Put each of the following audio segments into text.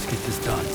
get this done.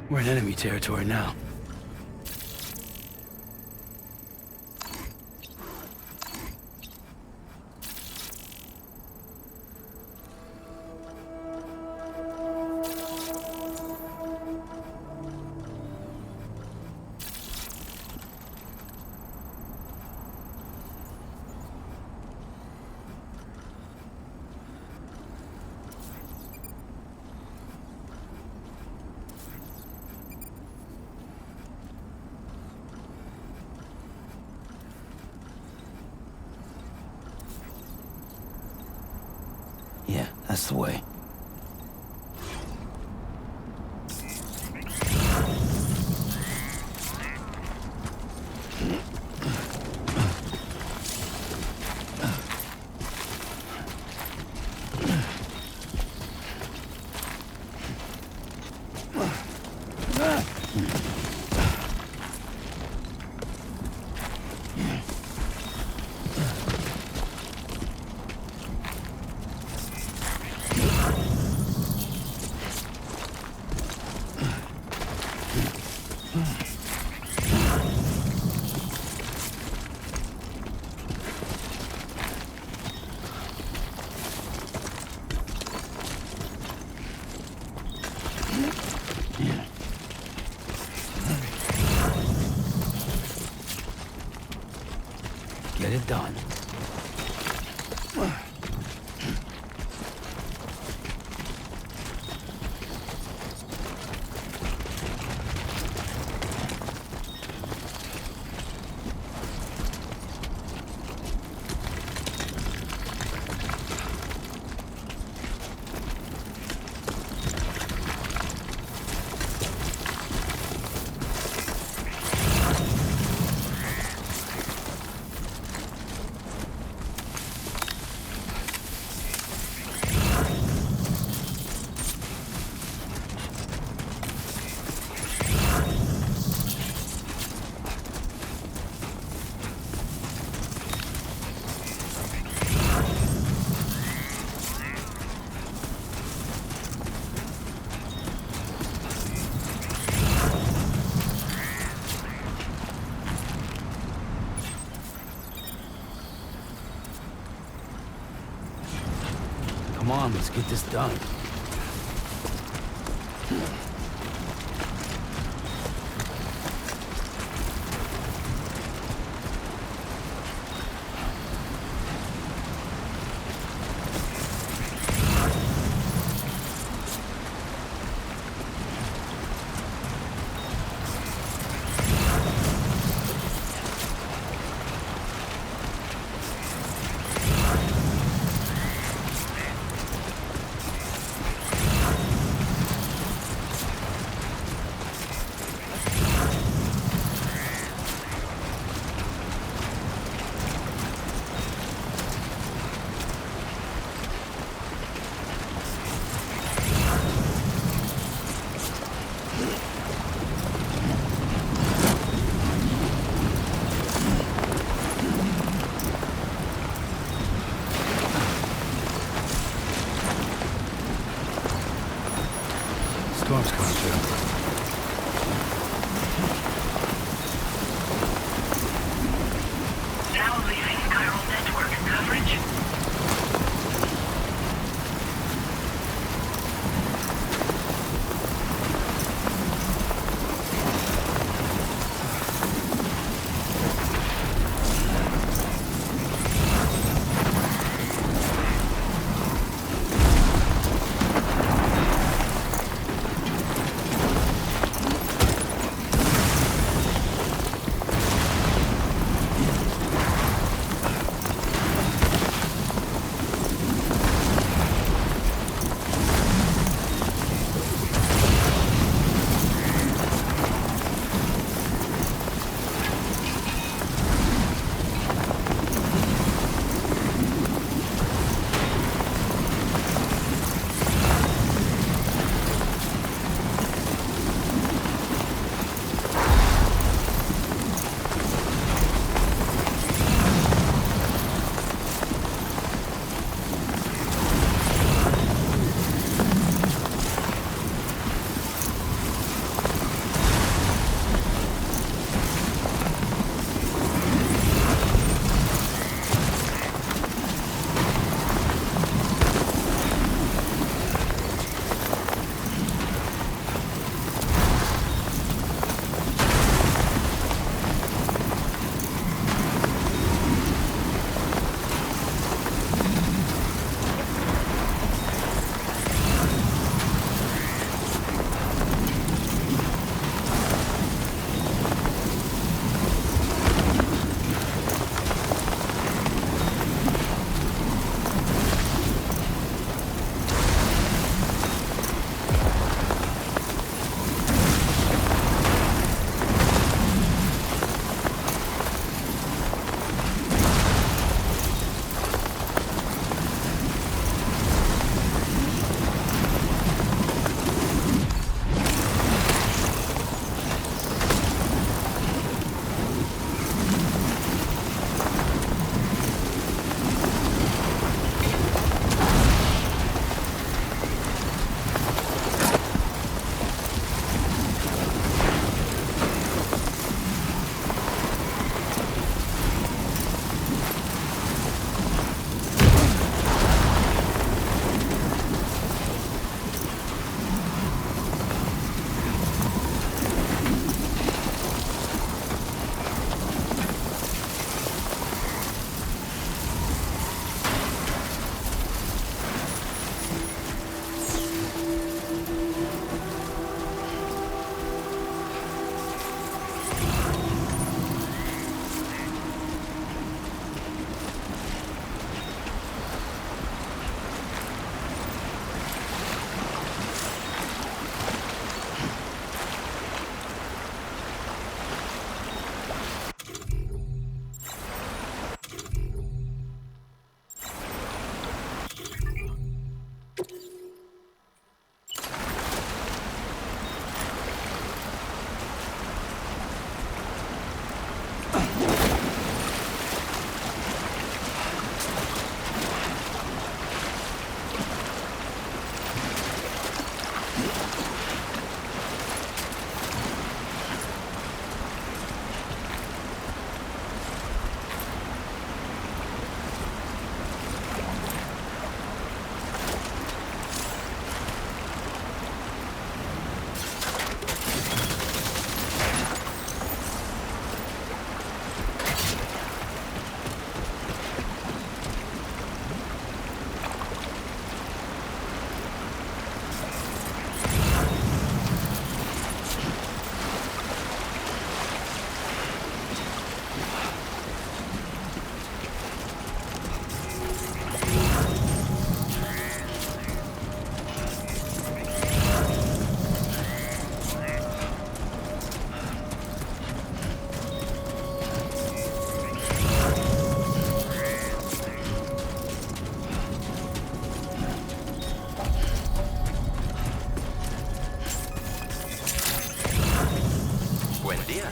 We're in enemy territory now. Yeah, that's the way. get it done. Come on, let's get this done.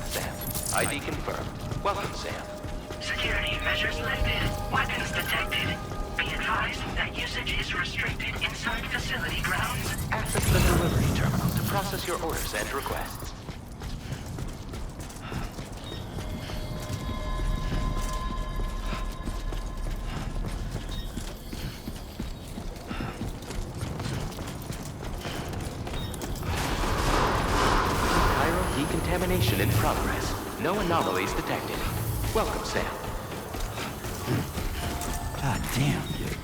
Sam. ID confirmed. Welcome, Sam. Security measures lifted. Weapons detected. Be advised that usage is restricted inside facility grounds. Access the delivery terminal to process your orders and requests. Decontamination in progress. No anomalies detected. Welcome, Sam. God damn, dude.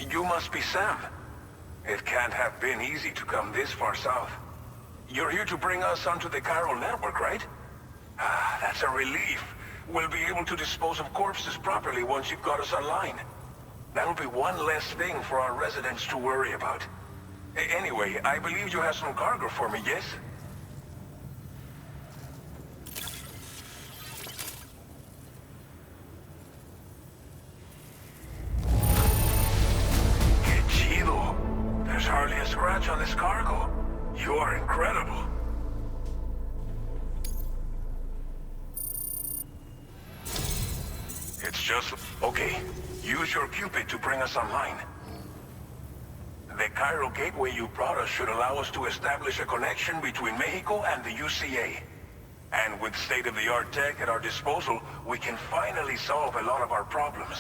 You must be Sam. It can't have been easy to come this far south. You're here to bring us onto the chiral network, right? Ah, that's a relief. We'll be able to dispose of corpses properly once you've got us online. That'll be one less thing for our residents to worry about. Anyway, I believe you have some cargo for me, yes? There's hardly a scratch on this cargo. You are incredible. It's just... Okay, use your Cupid to bring us online. The chiral gateway you brought us should allow us to establish a connection between Mexico and the UCA. And with state-of-the-art tech at our disposal, we can finally solve a lot of our problems.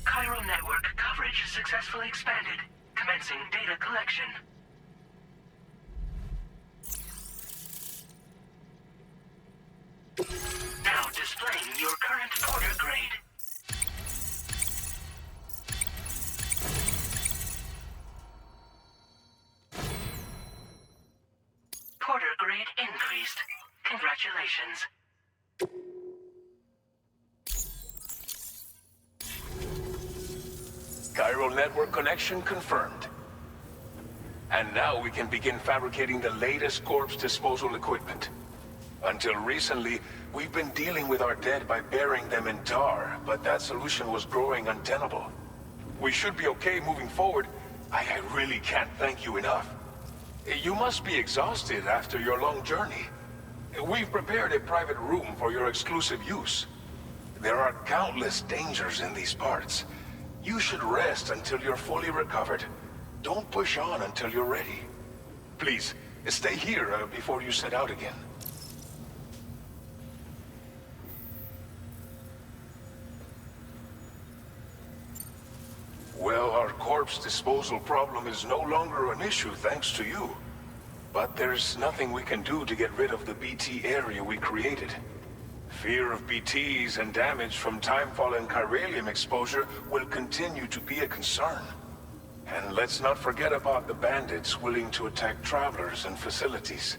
Chiral network coverage successfully expanded. Commencing data collection. Now displaying your current Porter grade. Porter grade increased. Congratulations. Chiral network connection confirmed. And now we can begin fabricating the latest corpse disposal equipment. Until recently, we've been dealing with our dead by burying them in tar, but that solution was growing untenable. We should be okay moving forward. I really can't thank you enough. You must be exhausted after your long journey. We've prepared a private room for your exclusive use. There are countless dangers in these parts. You should rest until you're fully recovered. Don't push on until you're ready. Please, stay here before you set out again. Well, our corpse disposal problem is no longer an issue thanks to you. But there's nothing we can do to get rid of the BT area we created. Fear of BTs and damage from timefall and chiralium exposure will continue to be a concern. And let's not forget about the bandits willing to attack travelers and facilities.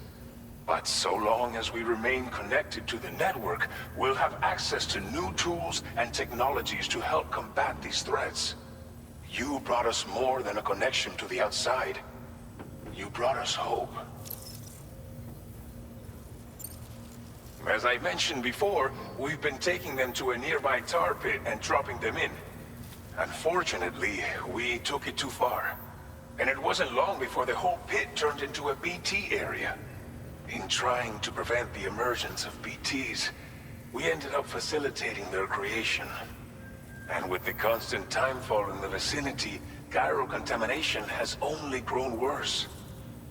But so long as we remain connected to the network, we'll have access to new tools and technologies to help combat these threats. You brought us more than a connection to the outside. You brought us hope. As I mentioned before, we've been taking them to a nearby tar pit and dropping them in. Unfortunately, we took it too far. And it wasn't long before the whole pit turned into a BT area. In trying to prevent the emergence of BTs, we ended up facilitating their creation. And with the constant timefall in the vicinity, chiral contamination has only grown worse.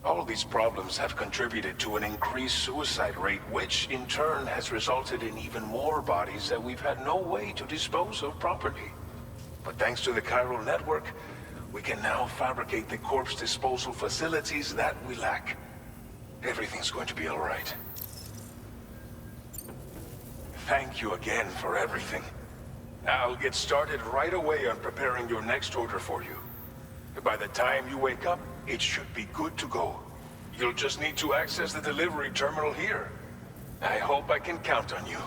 All these problems have contributed to an increased suicide rate, which in turn has resulted in even more bodies that we've had no way to dispose of properly. But thanks to the chiral network, we can now fabricate the corpse disposal facilities that we lack. Everything's going to be all right. Thank you again for everything. I'll get started right away on preparing your next order for you. By the time you wake up, it should be good to go. You'll just need to access the delivery terminal here. I hope I can count on you.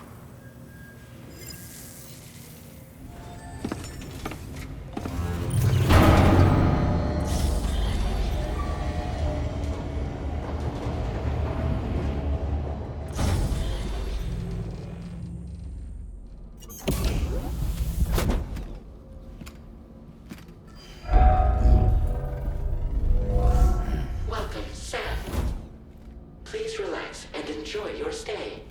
Welcome, Sam. Please relax and enjoy your stay.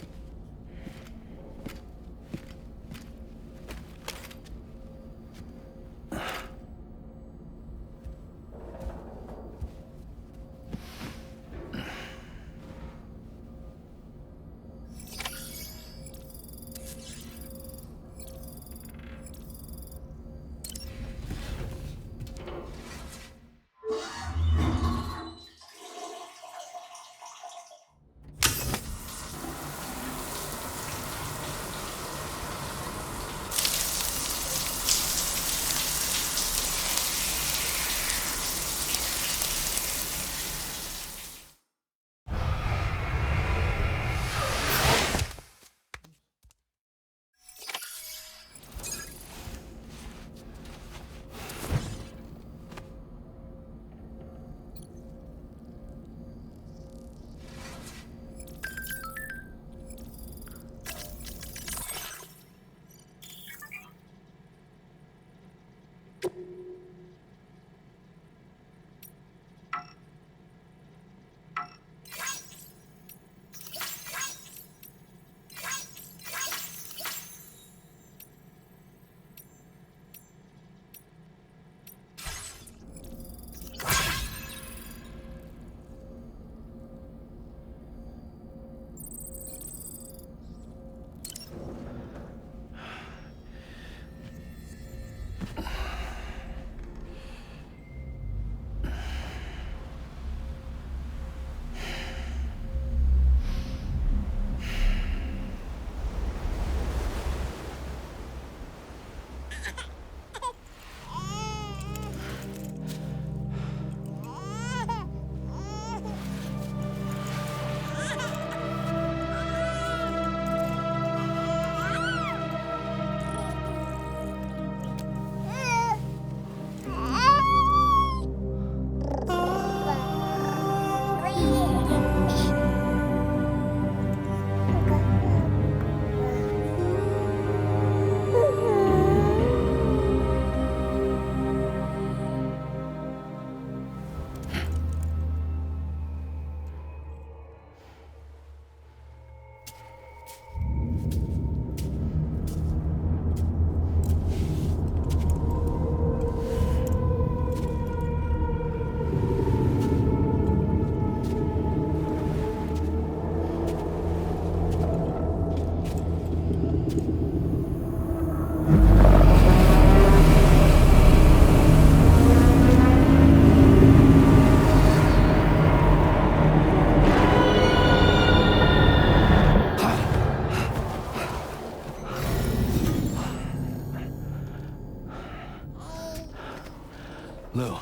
Lou.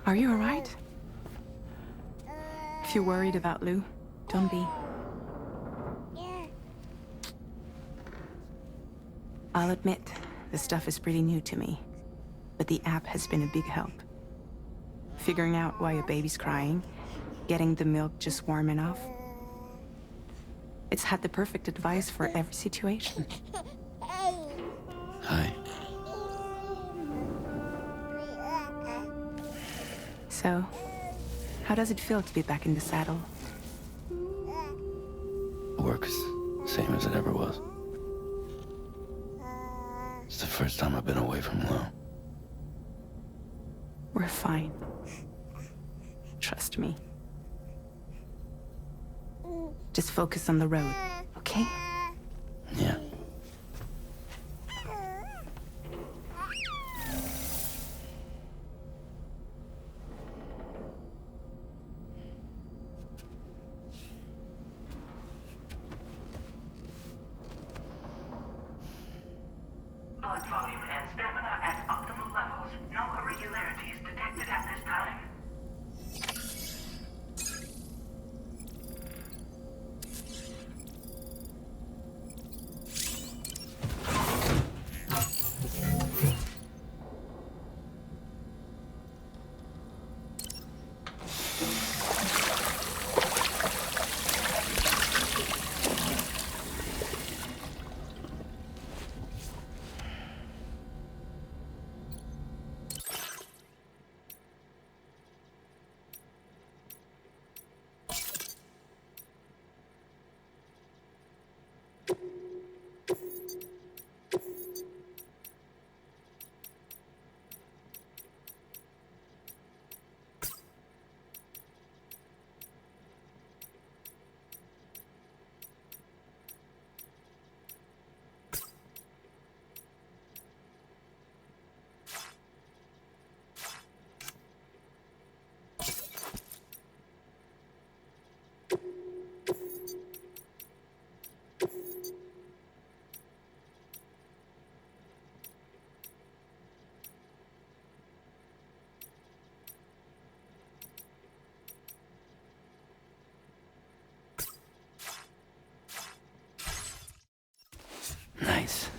Are you alright? If you're worried about Lou, don't be. I'll admit, this stuff is pretty new to me, but the app has been a big help. Figuring out why a baby's crying, getting the milk just warm enough. It's had the perfect advice for every situation. Hi. So, how does it feel to be back in the saddle? Work's same as it ever was. It's the first time I've been away from Lou. We're fine. Trust me. Just focus on the road, okay? Yeah. Blood volume and stamina at optimal levels. No irregularities detected at this time. Nice.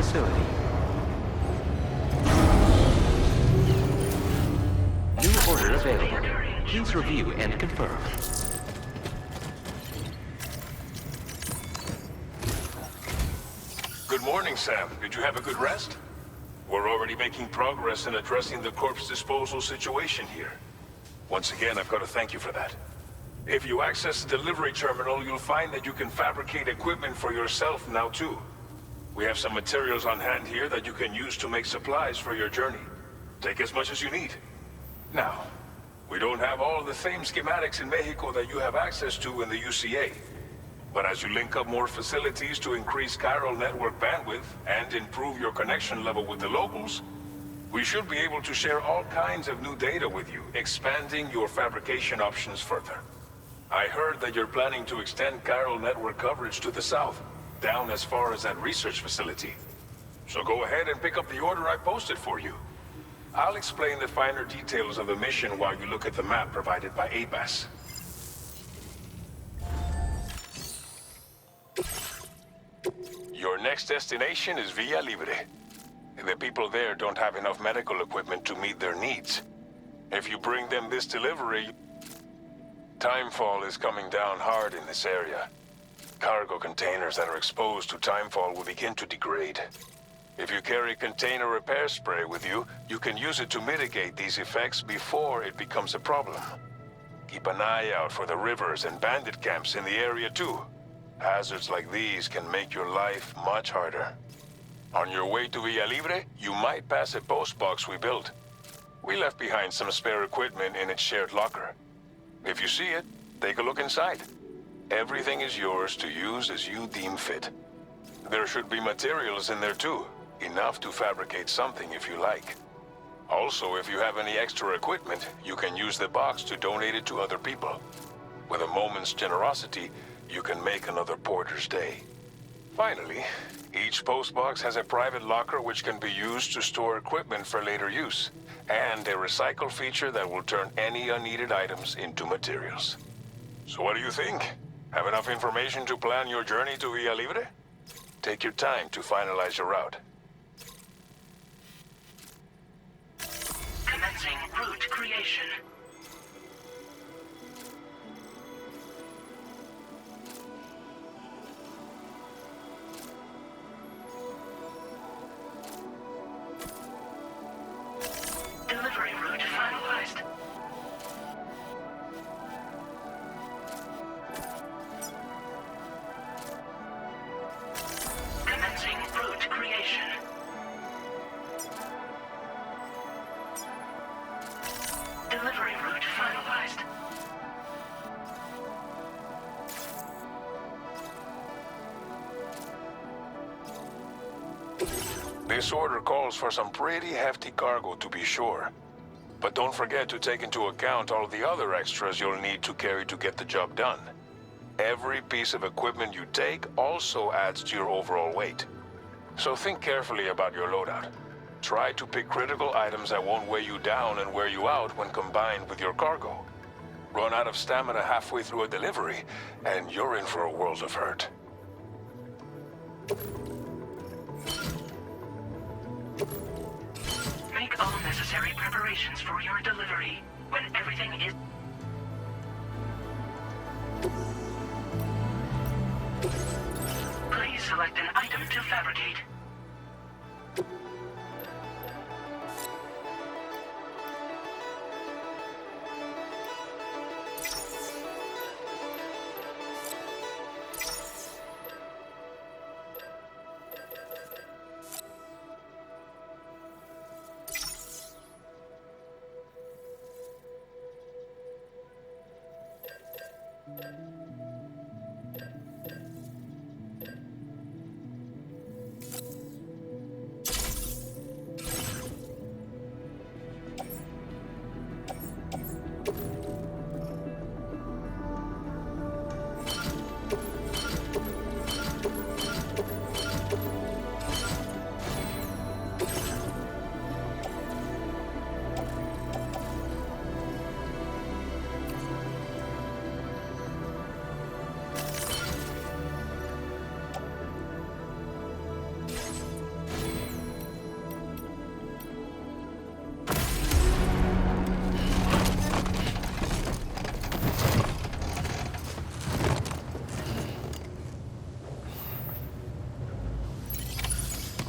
facility. New order available. Please review and confirm. Good morning, Sam. Did you have a good rest? We're already making progress in addressing the corpse disposal situation here. Once again, I've got to thank you for that. If you access the delivery terminal, you'll find that you can fabricate equipment for yourself now too. We have some materials on hand here that you can use to make supplies for your journey. Take as much as you need. Now, we don't have all the same schematics in Mexico that you have access to in the UCA. But as you link up more facilities to increase chiral network bandwidth and improve your connection level with the locals, we should be able to share all kinds of new data with you, expanding your fabrication options further. I heard that you're planning to extend chiral network coverage to the south, down as far as that research facility. So go ahead and pick up the order I posted for you. I'll explain the finer details of the mission while you look at the map provided by ABAS. Your next destination is Villa Libre. The people there don't have enough medical equipment to meet their needs. If you bring them this delivery, timefall is coming down hard in this area. Cargo containers that are exposed to timefall will begin to degrade. If you carry container repair spray with you, you can use it to mitigate these effects before it becomes a problem. Keep an eye out for the rivers and bandit camps in the area too. Hazards like these can make your life much harder. On your way to Villa Libre, you might pass a post box we built. We left behind some spare equipment in its shared locker. If you see it, take a look inside. Everything is yours to use as you deem fit. There should be materials in there too, enough to fabricate something if you like. Also, if you have any extra equipment, you can use the box to donate it to other people. With a moment's generosity, you can make another porter's day. Finally, each postbox has a private locker which can be used to store equipment for later use, and a recycle feature that will turn any unneeded items into materials. So what do you think? Have enough information to plan your journey to Villa Libre? Take your time to finalize your route. Commencing route creation. Delivery route finalized. Commencing route creation. Delivery route finalized. This order calls for some pretty hefty cargo to be sure. But don't forget to take into account all the other extras you'll need to carry to get the job done. Every piece of equipment you take also adds to your overall weight. So think carefully about your loadout. Try to pick critical items that won't weigh you down and wear you out when combined with your cargo. Run out of stamina halfway through a delivery, and you're in for a world of hurt. Make all necessary preparations for your delivery. When everything is... Please select an item to fabricate.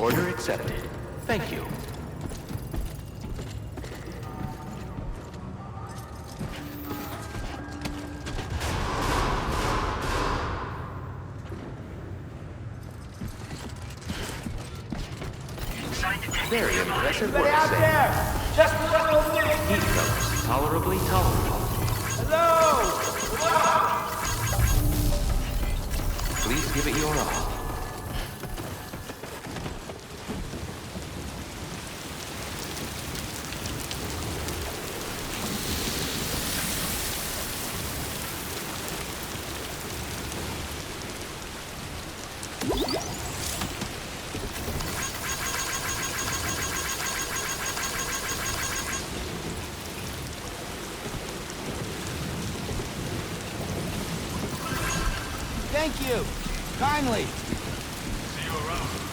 Order accepted. Thank you. Very impressive work, out Sam. there! Just a little bit! Heat colors tolerably tolerable. Hello! Please give it your all. Thank you! Kindly! See you around.